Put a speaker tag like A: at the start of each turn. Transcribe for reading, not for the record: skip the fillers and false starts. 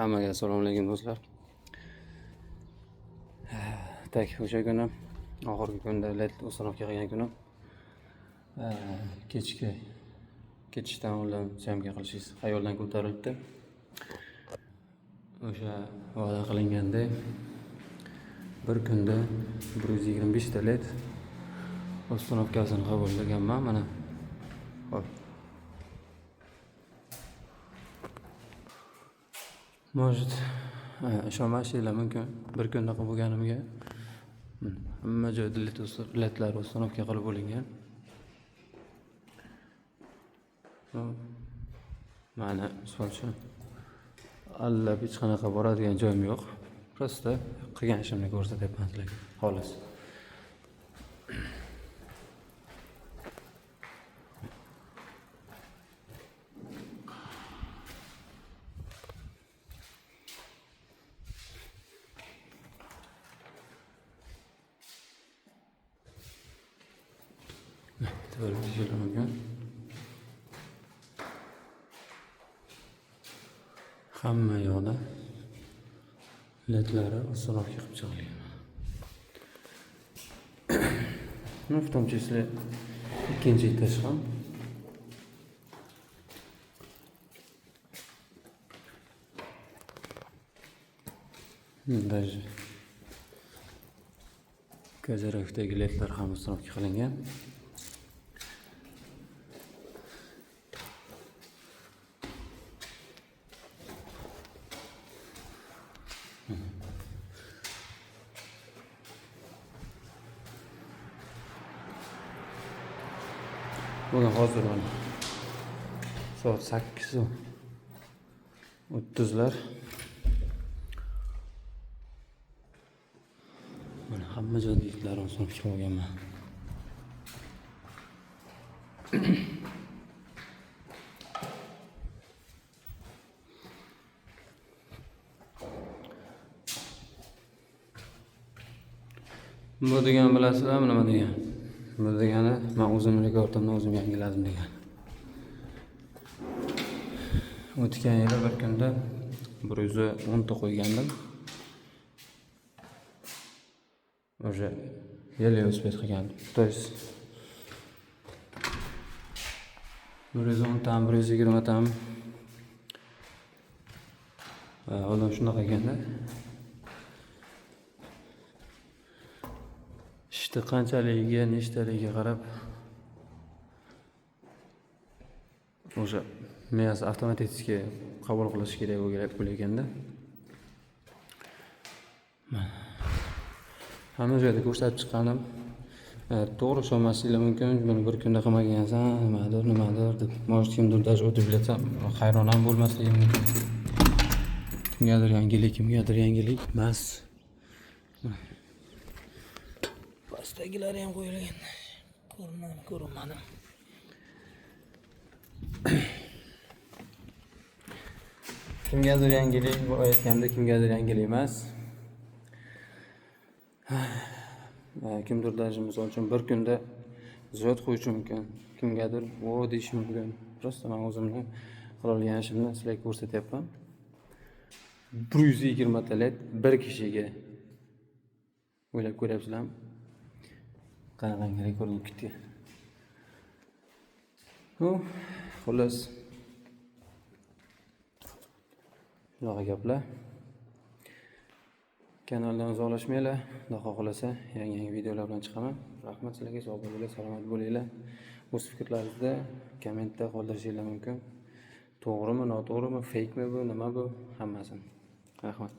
A: Hammaga assalomu alaykum do'stlar. Tak, o'sha kuni oxirgi kunda led uстановка qilgan kunim kechki ketishdan oldin syomka qilishingiz xayoldan ko'tarilibdi. O'sha va'da qilingandek bir kunda 125 ta led uстановкасini qabul qilganman. Mana hop. Может, ishonmasliginglar mumkin. Bir kunda qilib bo'lganimga hamma joyda ledlar uстановка qilib bo'lingan. Mana misol uchun allab hech qanaqa boradigan joyim yo'q. Prosta qilgan ishimni ko'rsatyapman sizlarga. Xolos. Hamma yoqda ledlari uстановка qilib chiqilgan. В том числе ikkinchi etash ham. Даже ko'zarakdagi ledlar ham uстановка qilingan. Bugün hozir soat 8:30lar. Mana hamma joyda itlarni uстановка qilganman. Bu degani bilasizlarmi nima degani? Bu degani men o'zimning rekordimni o'zim yangiladim degani. O'tgan yili bir kunda 110 ta qo'ygandim. Уже еле успеть qilgandim. То есть 110 tam, 120 tam. Oldin shunaqa ekanda. İşte qanchaligiga, nechtaligiga qarab o'sha miyasi avtomatik qabul qilish kerak bo'lganda. Hamma joyda ko'rsatib chiqqanim. To'g'ri ishonmasliginglar mumkin. Buni bir kunda qilmagansan, nimadir deb. Может, kimdir даже o'tib bilatsam, hayron ham bo'lmasligi mumkin. Kimgadir yangilik emas. Pastdagilari ham qo'yilgan. Ko'rinmadi. Kimgadir yangilik, bu aytganda kimgadir yangilik emas. Kimdir даже misol uchun bir kunda ziyod qo'yishi mumkin. Kimgadir o deyishi mumkin. Prosta men o'zimni qilgan ishimni sizlarga ko'rsatyapman. 120 ta led bir kishiga. O'ylab ko'ryapsizlarmi? Qanaqangi rekord bo'lib ketgan. Xullas. Shunaqa gaplar. Kanaldan uzoqlashmanglar. Xudo xohlasa yangi videolar bilan chiqaman. Rahmat sizlarga, sog' bo'linglar, salomat bo'linglar. O'z fikrlaringizni kommentda qoldirishingiz mumkin. To'g'rimi, noto'g'rimi, fake mi bu, nima bu, hammasini. Rahmat.